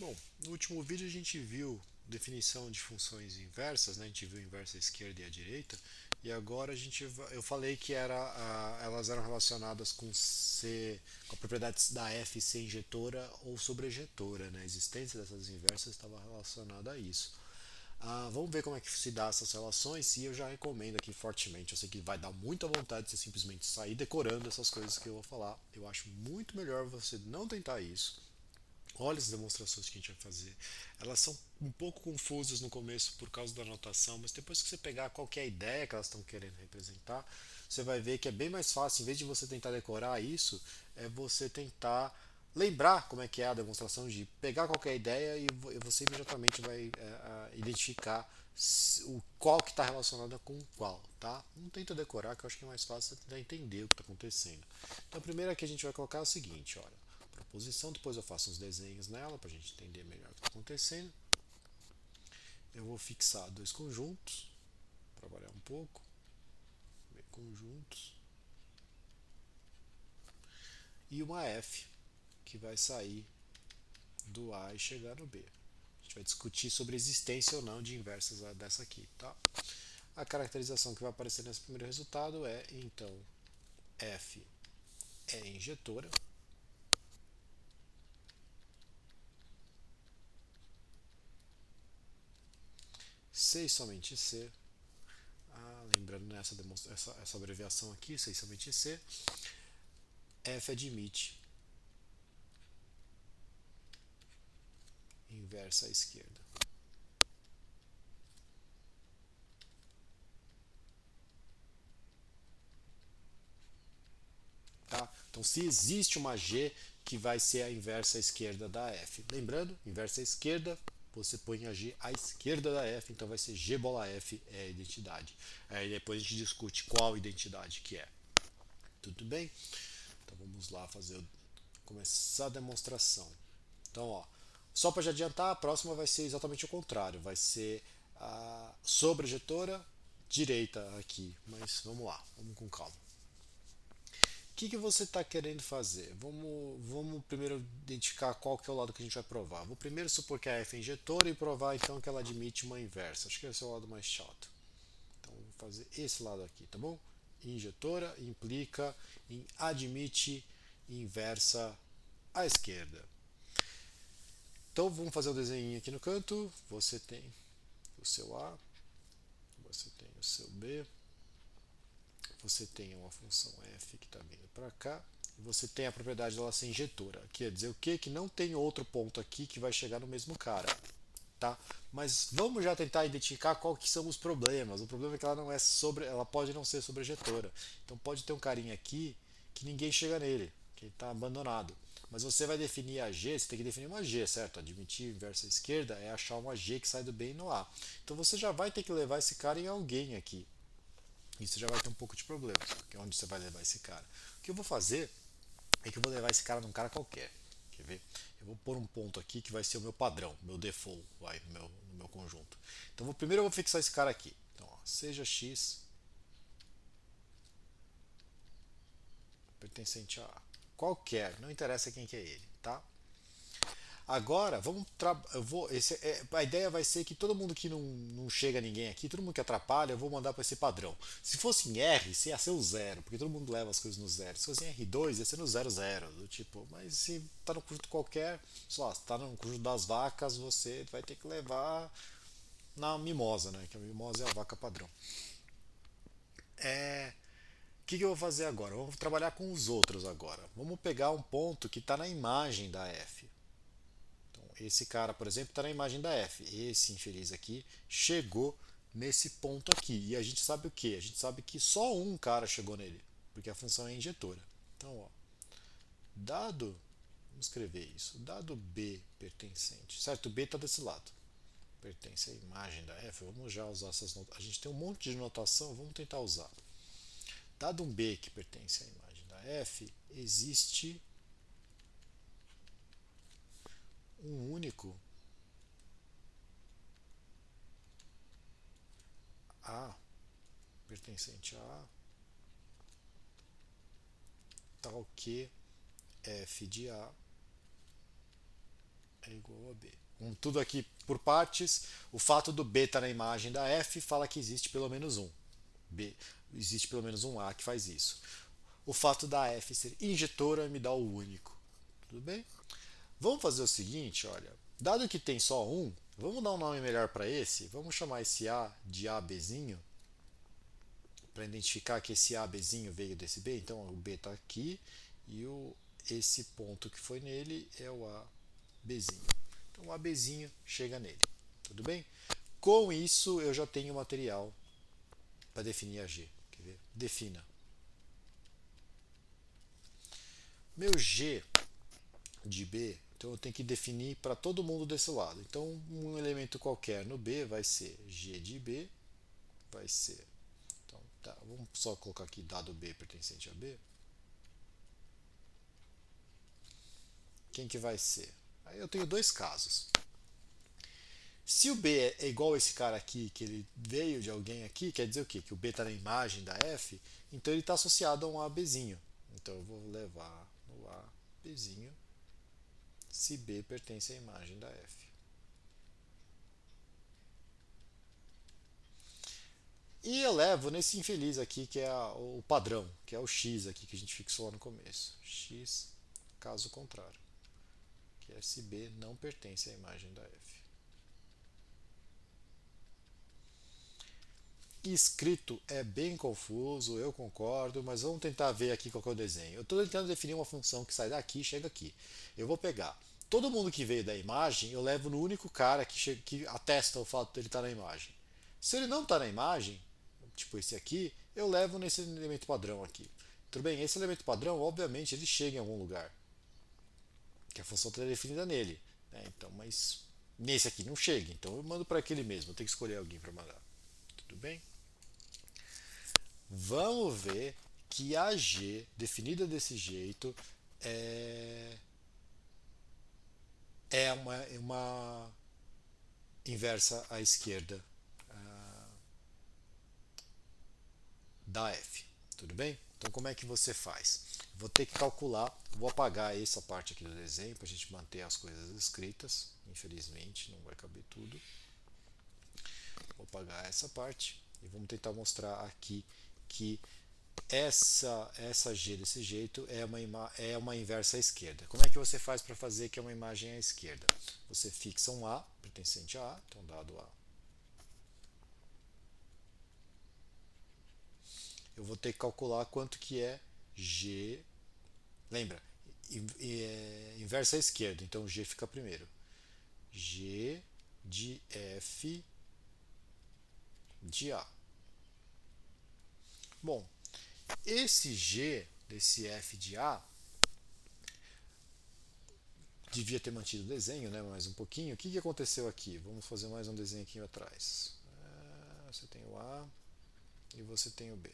Bom, no último vídeo a gente viu definição de funções inversas, né? A gente viu a inversa à esquerda e à direita, e agora eu falei que elas eram relacionadas com com a propriedade da F ser injetora ou sobrejetora, né? A existência dessas inversas estava relacionada a isso. Vamos ver como é que se dá essas relações e eu já recomendo aqui fortemente. Eu sei que vai dar muita vontade de você simplesmente sair decorando essas coisas que eu vou falar. Eu acho muito melhor você não tentar isso. Olha as demonstrações que a gente vai fazer. Elas são um pouco confusas no começo por causa da anotação, mas depois que você pegar qualquer ideia que elas estão querendo representar, você vai ver que é bem mais fácil, em vez de você tentar decorar isso, é você tentar lembrar como é que é a demonstração, de pegar qualquer ideia e você imediatamente vai identificar o qual que está relacionada com qual, tá? Não tenta decorar, que eu acho que é mais fácil você tentar entender o que está acontecendo. Então, a primeira que a gente vai colocar é o seguinte, olha, proposição, depois eu faço uns desenhos nela para a gente entender melhor o que está acontecendo. Eu vou fixar dois conjuntos, para variar um pouco, conjuntos, e uma F que vai sair do A e chegar no B. A gente vai discutir sobre a existência ou não de inversas dessa aqui, tá? A caracterização que vai aparecer nesse primeiro resultado é, então, F é injetora, C e somente C. Lembrando nessa essa abreviação aqui, C e somente C, F admite inversa à esquerda. Tá? Então, se existe uma G que vai ser a inversa à esquerda da F. Lembrando, inversa à esquerda, você põe a G à esquerda da F, então vai ser G bola F é a identidade. Aí depois a gente discute qual identidade que é. Tudo bem? Então vamos lá começar a demonstração. Então, ó, só para já adiantar, a próxima vai ser exatamente o contrário. Vai ser a sobrejetora direita aqui. Mas vamos lá, vamos com calma. O que você está querendo fazer? Vamos primeiro identificar qual que é o lado que a gente vai provar. Vou primeiro supor que a F é injetora e provar então que ela admite uma inversa. Acho que esse é o lado mais chato. Então vou fazer esse lado aqui, tá bom? Injetora implica em admite inversa à esquerda. Então vamos fazer o desenho aqui no canto. Você tem o seu A, você tem o seu B, você tem uma função f que está vindo para cá, e você tem a propriedade dela ser injetora. Quer dizer o quê? Que não tem outro ponto aqui que vai chegar no mesmo cara. Tá? Mas vamos já tentar identificar qual que são os problemas. O problema é que ela não é ela pode não ser sobrejetora. Então pode ter um carinha aqui que ninguém chega nele, que está abandonado. Mas você vai definir a G, você tem que definir uma G, certo? Admitir inversa à esquerda é achar uma G que sai do B e no A. Então você já vai ter que levar esse cara em alguém aqui. E você já vai ter um pouco de problemas, porque é onde você vai levar esse cara. O que eu vou fazer é que eu vou levar esse cara num cara qualquer. Quer ver? Eu vou pôr um ponto aqui que vai ser o meu padrão, meu default, vai, no meu conjunto. Então primeiro eu vou fixar esse cara aqui. Então, ó, seja x pertencente a A. Qualquer, não interessa quem que é ele, tá? Agora, a ideia vai ser que todo mundo que não chega a ninguém aqui, todo mundo que atrapalha, eu vou mandar para esse padrão. Se fosse em R, ia ser o zero, porque todo mundo leva as coisas no zero. Se fosse em R2, ia ser no zero zero, do tipo, mas se tá no conjunto qualquer, sei lá, se tá no conjunto das vacas, você vai ter que levar na mimosa, né? Que a mimosa é a vaca padrão. O que eu vou fazer agora? Vamos trabalhar com os outros agora. Vamos pegar um ponto que está na imagem da F. Esse cara, por exemplo, está na imagem da F. Esse infeliz aqui chegou nesse ponto aqui. E a gente sabe o que? A gente sabe que só um cara chegou nele, porque a função é injetora. Então, ó, dado, vamos escrever isso, dado B pertencente, certo? O B está desse lado, pertence à imagem da F. Vamos já usar essas notas. A gente tem um monte de notação, vamos tentar usar. Dado um B que pertence à imagem da F, existe um único A pertencente a A, tal que f de A é igual a B. Com tudo aqui por partes, o fato do B estar na imagem da F fala que existe pelo menos um. B, existe pelo menos um A que faz isso. O fato da F ser injetora me dá o único. Tudo bem? Vamos fazer o seguinte, olha. Dado que tem só um, vamos dar um nome melhor para esse. Vamos chamar esse A de ABzinho, para identificar que esse ABzinho veio desse B. Então o B está aqui e esse ponto que foi nele é o ABzinho. Então o ABzinho chega nele. Tudo bem? Com isso eu já tenho material para definir a G. Quer ver? Defina. Meu G de B, então eu tenho que definir para todo mundo desse lado. Então um elemento qualquer no B vai ser G de B, vai ser. Então, tá, vamos só colocar aqui dado B pertencente a B. Quem que vai ser? Aí eu tenho dois casos. Se o B é igual a esse cara aqui, que ele veio de alguém aqui, quer dizer o quê? Que o B está na imagem da F, então ele está associado a um ABzinho. Então eu vou levar no ABzinho se B pertence à imagem da F. E eu levo nesse infeliz aqui, que é o padrão, que é o x aqui que a gente fixou lá no começo. X, caso contrário, que é se B não pertence à imagem da F. Escrito é bem confuso, eu concordo, mas vamos tentar ver aqui qual que é o desenho. Eu estou tentando definir uma função que sai daqui e chega aqui. Eu vou pegar todo mundo que veio da imagem, eu levo no único cara que atesta o fato de ele estar na imagem. Se ele não está na imagem, tipo esse aqui, eu levo nesse elemento padrão aqui. Tudo bem, esse elemento padrão, obviamente, ele chega em algum lugar, que a função está definida nele. Né? Então, mas nesse aqui não chega, então eu mando para aquele mesmo, eu tenho que escolher alguém para mandar. Tudo bem? Vamos ver que a G, definida desse jeito, é uma inversa à esquerda da F. Tudo bem? Então como é que você faz? Vou ter que calcular, vou apagar essa parte aqui do desenho para a gente manter as coisas escritas. Infelizmente não vai caber tudo. Vou apagar essa parte e vamos tentar mostrar aqui que essa G desse jeito é uma inversa à esquerda. Como é que você faz para fazer que é uma imagem à esquerda? Você fixa um A pertencente a A, então dado A. Eu vou ter que calcular quanto que é G. Lembra? Inversa à esquerda, então G fica primeiro. G de F de A. Bom, esse G desse F de A devia ter mantido o desenho, né? Mais um pouquinho. O que aconteceu aqui? Vamos fazer mais um desenho aqui atrás. Você tem o A e você tem o B.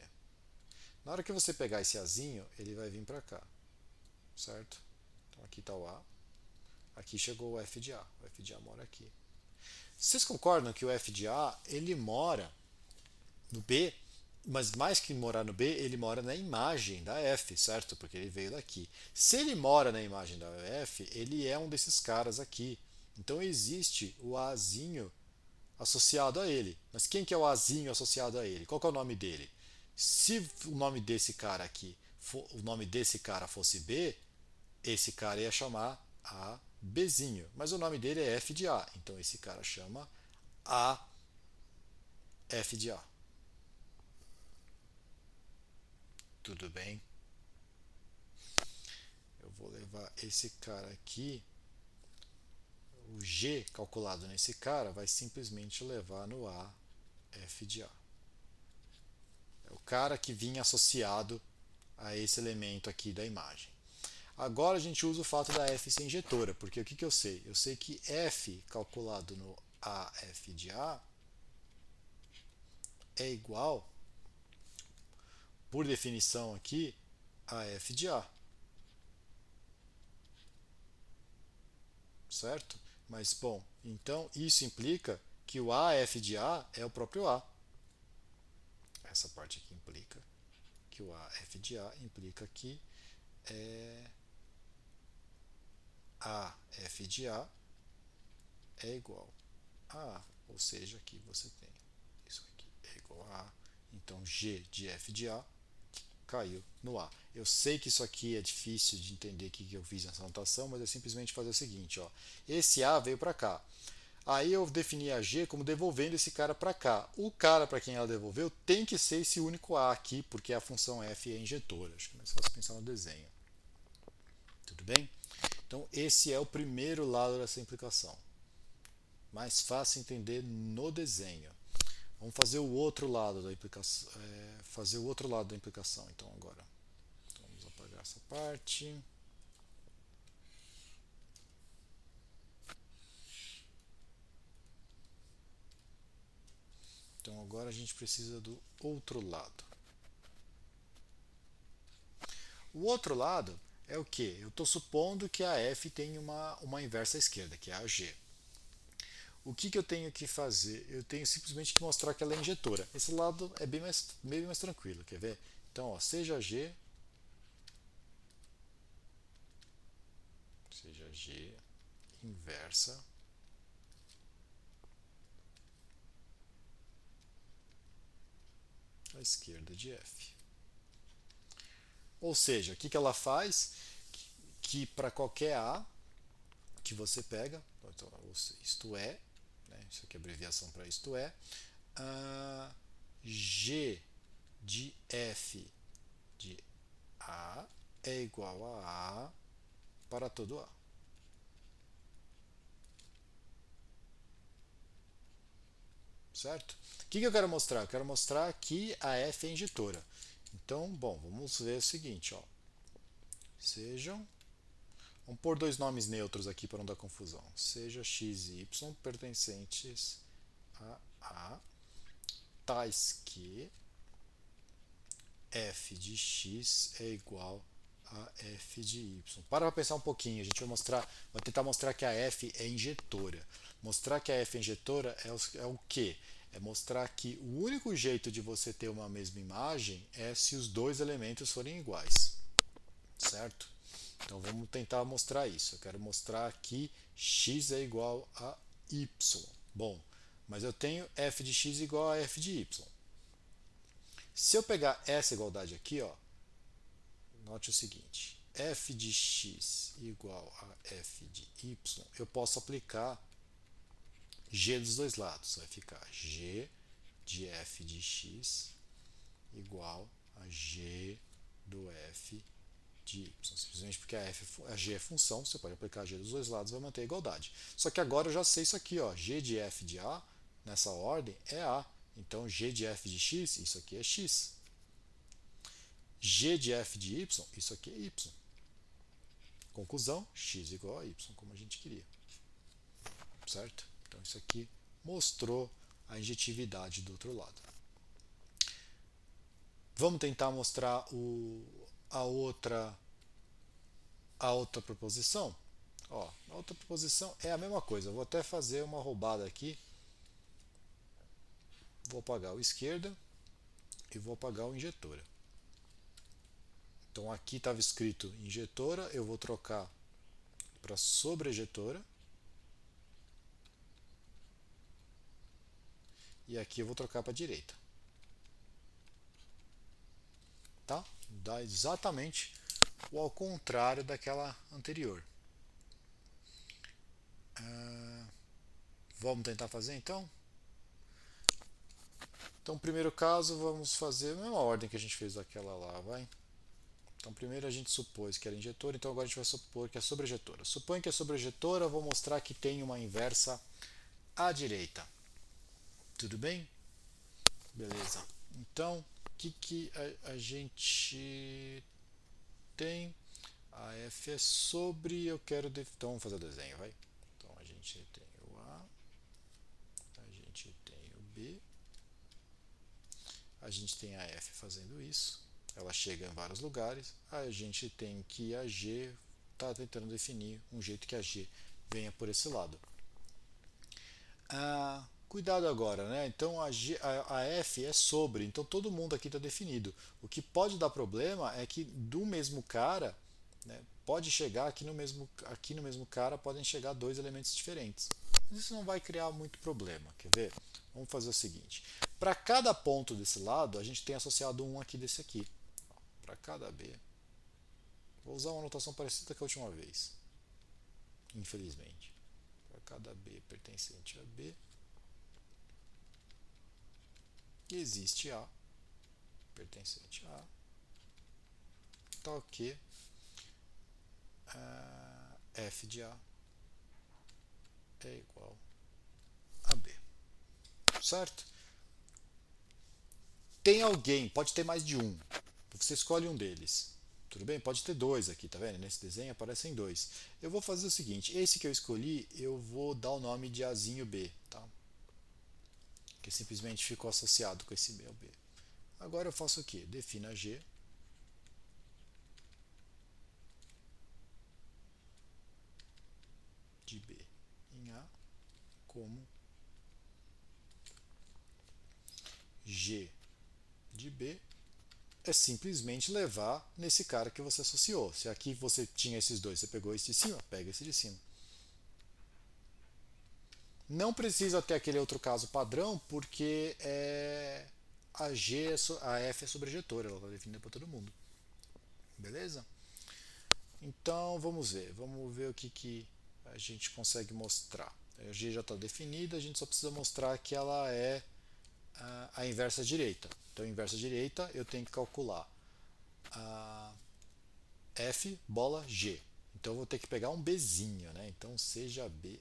Na hora que você pegar esse Azinho, ele vai vir para cá, certo? Então aqui está o A. Aqui chegou o F de A. O F de A mora aqui. Vocês concordam que o F de A ele mora no B, mas mais que morar no B, ele mora na imagem da F, certo? Porque ele veio daqui. Se ele mora na imagem da F, ele é um desses caras aqui. Então existe o Azinho associado a ele. Mas quem que é o Azinho associado a ele? Qual que é o nome dele? Se o nome desse cara aqui, o nome desse cara fosse B, esse cara ia chamar A Bzinho. Mas o nome dele é F de A. Então esse cara chama A F de A. Tudo bem? Eu vou levar esse cara aqui. O G calculado nesse cara vai simplesmente levar no A F de A. É o cara que vinha associado a esse elemento aqui da imagem. Agora a gente usa o fato da F ser injetora, porque o que eu sei? Eu sei que F calculado no AF de A é igual, por definição aqui, a F de A. Certo? Mas, bom, então isso implica que o AF de A é o próprio A. Essa parte aqui implica que o AF de A implica que é AF de A é igual a A, ou seja, aqui você tem isso aqui é igual a A, então G de F de A caiu no A. Eu sei que isso aqui é difícil de entender o que eu fiz nessa anotação, mas é simplesmente fazer o seguinte, ó. Esse A veio para cá. Aí eu defini a G como devolvendo esse cara para cá. O cara para quem ela devolveu tem que ser esse único A aqui, porque a função f é injetora. Acho que é mais fácil pensar no desenho. Tudo bem? Então esse é o primeiro lado dessa implicação. Mais fácil entender no desenho. Vamos fazer o outro lado da implicação. Fazer o outro lado da implicação. Então agora, vamos apagar essa parte. Então agora a gente precisa do outro lado. O outro lado é o que? Eu estou supondo que a f tem uma inversa à esquerda, que é a g. O que eu tenho que fazer? Eu tenho simplesmente que mostrar que ela é injetora. Esse lado é bem mais tranquilo, quer ver? Então, ó, seja g inversa à esquerda de f. Ou seja, o que ela faz? Que para qualquer a que você pega, então, isto é, né, isso aqui é abreviação para isto é, g de f de a é igual a A para todo A. Certo? O que eu quero mostrar? Eu quero mostrar que a f é injetora. Então, bom, vamos ver o seguinte, ó. Sejam, vamos pôr dois nomes neutros aqui para não dar confusão. Seja x e y pertencentes a A, tais que f de x é igual a f de y. Para pensar um pouquinho, a gente vai tentar mostrar que a f é injetora. Mostrar que a f é injetora é o quê? É mostrar que o único jeito de você ter uma mesma imagem é se os dois elementos forem iguais. Certo? Então vamos tentar mostrar isso. Eu quero mostrar que x é igual a y. Bom, mas eu tenho f de x igual a f de y. Se eu pegar essa igualdade aqui, ó, note o seguinte: f de x igual a f de y, eu posso aplicar g dos dois lados. Vai ficar g de f de x igual a g do f de y. Simplesmente porque a g é função, você pode aplicar g dos dois lados e vai manter a igualdade. Só que agora eu já sei isso aqui, ó, g de f de a, nessa ordem, é a. Então g de f de x, isso aqui é x. G de f de y, isso aqui é y. Conclusão, x igual a y, como a gente queria. Certo? Então isso aqui mostrou a injetividade do outro lado. Vamos tentar mostrar a outra proposição? Ó, a outra proposição é a mesma coisa. Eu vou até fazer uma roubada aqui. Vou apagar o esquerda e vou apagar o injetora. Então aqui estava escrito injetora, eu vou trocar para sobrejetora. E aqui eu vou trocar para a direita. Tá? Dá exatamente o ao contrário daquela anterior. Vamos tentar fazer então? Então, primeiro caso, vamos fazer a mesma ordem que a gente fez daquela lá, vai? Então, primeiro a gente supôs que era injetora, então agora a gente vai supor que é sobrejetora. Suponho que é sobrejetora, vou mostrar que tem uma inversa à direita. Tudo bem? Beleza. Então, o que a gente tem? A f é sobre, eu quero... Então, vamos fazer o desenho, vai? Então, a gente tem o A, a gente tem o B, a gente tem a f fazendo isso. Ela chega em vários lugares. A gente tem que a G está tentando definir um jeito que a G venha por esse lado. Cuidado agora, né? Então a F é sobre, então todo mundo aqui está definido. O que pode dar problema é que do mesmo cara, né, pode chegar aqui no mesmo cara podem chegar dois elementos diferentes. Mas isso não vai criar muito problema, quer ver? Vamos fazer o seguinte, para cada ponto desse lado, a gente tem associado um aqui desse aqui. Para cada B, vou usar uma notação parecida com a última vez, infelizmente. Para cada B pertencente a B, existe A pertencente a A, tal que F de A é igual a B. Certo? Tem alguém, pode ter mais de um. Você escolhe um deles. Tudo bem? Pode ter dois aqui, tá vendo? Nesse desenho aparecem dois. Eu vou fazer o seguinte, esse que eu escolhi, eu vou dar o nome de Azinho B, tá? Que simplesmente ficou associado com esse meu B. Agora eu faço o quê? Defina G de B em A como G de B é simplesmente levar nesse cara que você associou. Se aqui você tinha esses dois, você pegou esse de cima, pega esse de cima. Não precisa ter aquele outro caso padrão, porque a G, a F é sobrejetora, ela está definida para todo mundo. Beleza? Então vamos ver o que a gente consegue mostrar. A G já está definida, a gente só precisa mostrar que ela é a inversa direita. Então, inversa direita, eu tenho que calcular a F bola G. Então, eu vou ter que pegar um Bzinho, né? Então, seja B,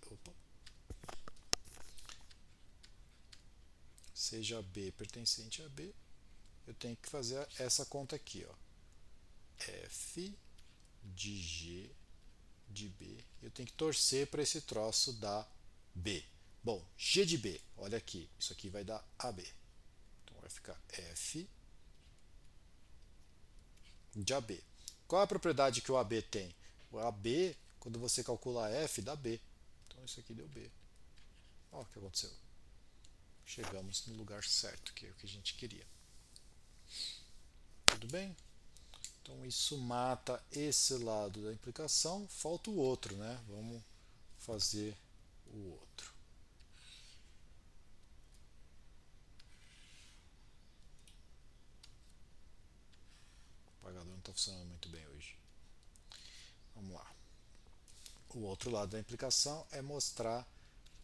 seja B pertencente a B, eu tenho que fazer essa conta aqui, ó. F de G de B, eu tenho que torcer para esse troço dar B. Bom, G de B, olha aqui, isso aqui vai dar AB. Então vai ficar F de AB. Qual é a propriedade que o AB tem? O AB, quando você calcula F, dá B. Então isso aqui deu B. Olha o que aconteceu. Chegamos no lugar certo, que é o que a gente queria. Tudo bem? Então isso mata esse lado da implicação, falta o outro, né? Vamos fazer o outro. O apagador não está funcionando muito bem hoje. Vamos lá. O outro lado da implicação é mostrar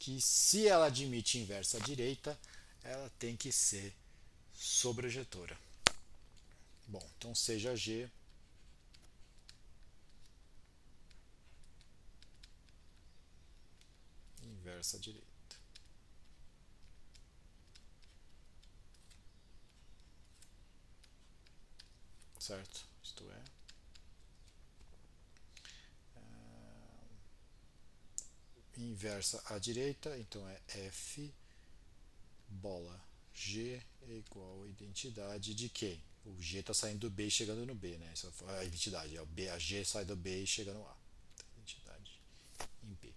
que se ela admite inversa à direita, ela tem que ser sobrejetora. Bom, então seja G inversa à direita. Certo? Isto é, inversa à direita, então é F bola G é igual a identidade de quem? O G está saindo do B e chegando no B, né? Essa é a identidade. A G sai do B e chega no A. Identidade em B. O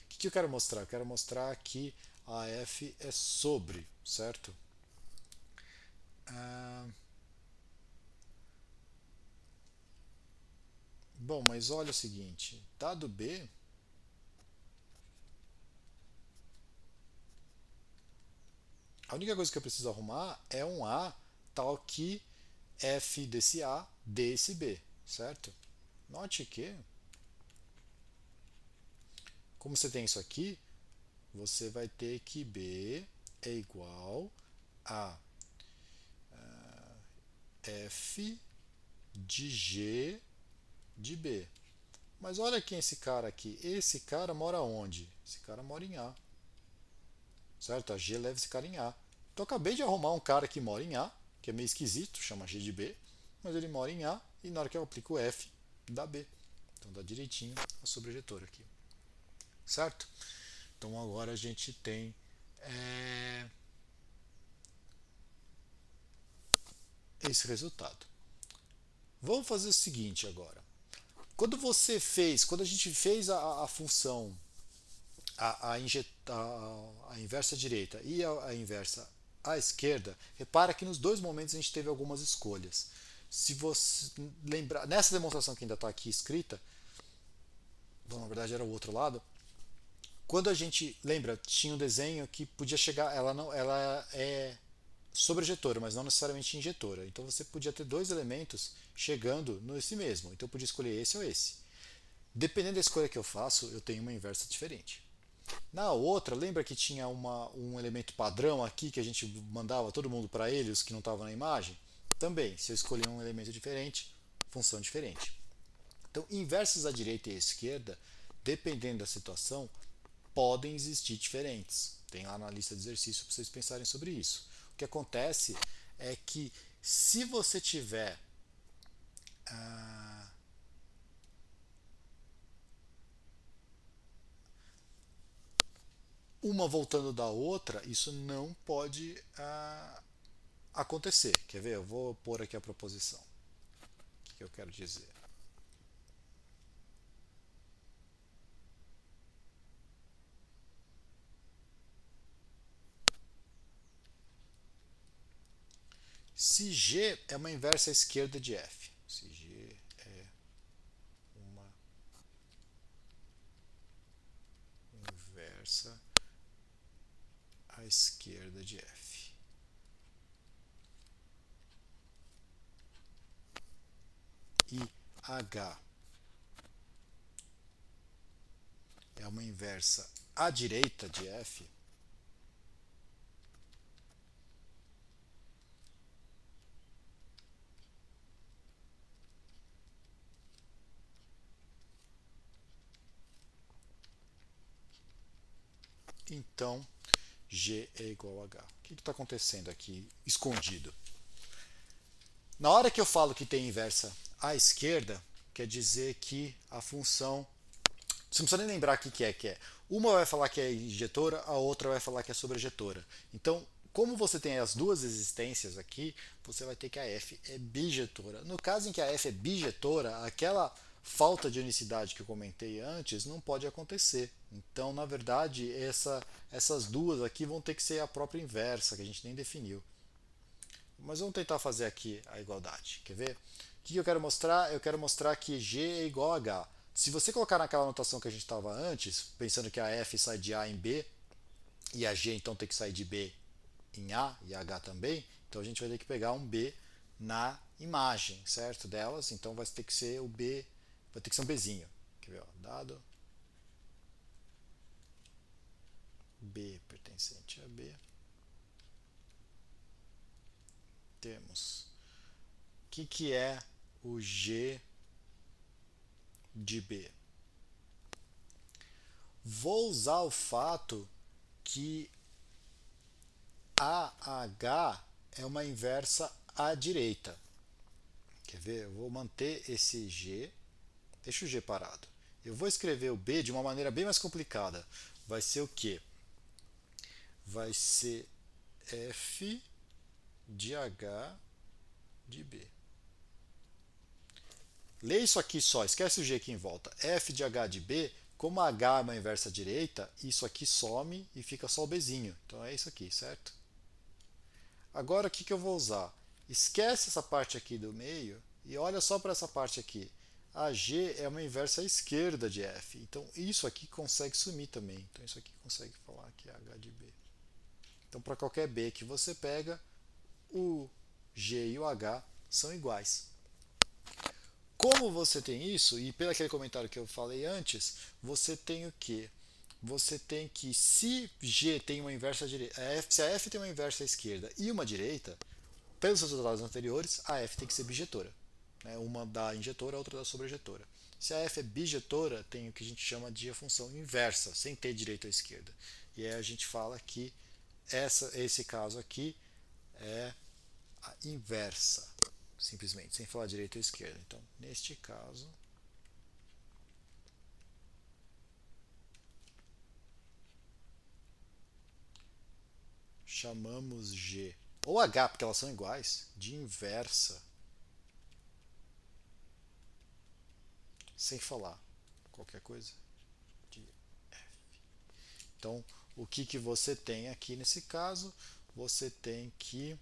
que eu quero mostrar? Eu quero mostrar que a F é sobre, certo? Bom, mas olha o seguinte, dado B, a única coisa que eu preciso arrumar é um A tal que F desse A dê esse B, certo? Note que, como você tem isso aqui, você vai ter que B é igual a F de G de B. Mas olha quem é esse cara aqui. Esse cara mora onde? Esse cara mora em A. Certo? A G leva esse cara em A. Então eu acabei de arrumar um cara que mora em A, que é meio esquisito, chama G de B, mas ele mora em A e na hora que eu aplico o F, dá B. Então dá direitinho a sobrejetora aqui. Certo? Então agora a gente tem esse resultado. Vamos fazer o seguinte agora. Quando a gente fez a função, a inversa direita e a inversa à esquerda, repara que nos dois momentos a gente teve algumas escolhas. Se você lembrar, nessa demonstração que ainda está aqui escrita, bom, na verdade era o outro lado, Quando a gente lembra, tinha um desenho que podia chegar, ela não, ela é sobrejetora, mas não necessariamente injetora. Então você podia ter dois elementos chegando nesse mesmo. Então eu podia escolher esse ou esse. Dependendo da escolha que eu faço, eu tenho uma inversa diferente. Na outra, lembra que tinha um elemento padrão aqui que a gente mandava todo mundo para ele, os que não estavam na imagem? Também, se eu escolher um elemento diferente, função diferente. Então, inversos à direita e à esquerda, dependendo da situação, podem existir diferentes. Tem lá na lista de exercícios para vocês pensarem sobre isso. O que acontece é que se você tiver ah, uma voltando da outra, isso não pode acontecer. Quer ver? Eu vou pôr aqui a proposição. O que eu quero dizer? Se G é uma inversa à esquerda de F, se G é uma inversa à esquerda de F e H é uma inversa à direita de F, então G é igual a H. O que está acontecendo aqui escondido? Na hora que eu falo que tem inversa à esquerda, quer dizer que a função. Você não precisa nem lembrar o que é que é. Uma vai falar que é injetora, a outra vai falar que é sobrejetora. Então, como você tem as duas existências aqui, você vai ter que a F é bijetora. No caso em que a F é bijetora, aquela falta de unicidade que eu comentei antes não pode acontecer. Então, na verdade, essas duas aqui vão ter que ser a própria inversa, que a gente nem definiu. Mas vamos tentar fazer aqui a igualdade. Quer ver? O que eu quero mostrar? Eu quero mostrar que G é igual a H. Se você colocar naquela notação que a gente estava antes, pensando que a F sai de A em B, e a G então tem que sair de B em A, e a H também, então a gente vai ter que pegar um B na imagem, certo? Delas, então vai ter que ser o B, vai ter que ser um Bzinho. Quer ver? Ó, dado B pertencente a B, temos que é o G de B. Vou usar o fato que AH é uma inversa à direita. Quer ver? Eu vou manter esse G, deixa o G parado. Eu vou escrever o B de uma maneira bem mais complicada. Vai ser o quê? Vai ser F de H de B. Lê isso aqui só, esquece o G aqui em volta. F de H de B, como H é uma inversa à direita, isso aqui some e fica só o Bzinho. Então é isso aqui, certo? Agora o que eu vou usar? Esquece essa parte aqui do meio e olha só para essa parte aqui. A G é uma inversa à esquerda de F. Então isso aqui consegue sumir também. Então isso aqui consegue falar que é H de B. Então para qualquer B que você pega, o G e o H são iguais. Como você tem isso, e pelo aquele comentário que eu falei antes, você tem o que? Você tem que, se G tem uma inversa à direita, se a F tem uma inversa à esquerda e uma direita, pelos resultados anteriores, a F tem que ser bijetora. Né? Uma da injetora, a outra da sobrejetora. Se a F é bijetora, tem o que a gente chama de a função inversa, sem ter direita ou esquerda. E aí a gente fala que esse caso aqui é a inversa, simplesmente, sem falar direita ou esquerda. Então, neste caso, chamamos G ou H, porque elas são iguais, de inversa, sem falar qualquer coisa de F. Então, o que você tem aqui nesse caso? Você tem que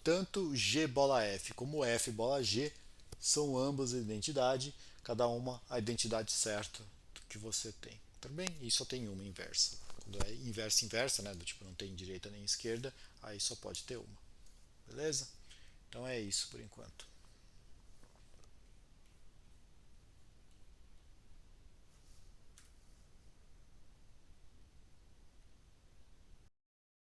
tanto G bola F como F bola G são ambas a identidade, cada uma a identidade certa do que você tem. Também, e só tem uma inversa. Quando é inversa inversa, né, do tipo não tem direita nem esquerda, aí só pode ter uma. Beleza? Então é isso por enquanto.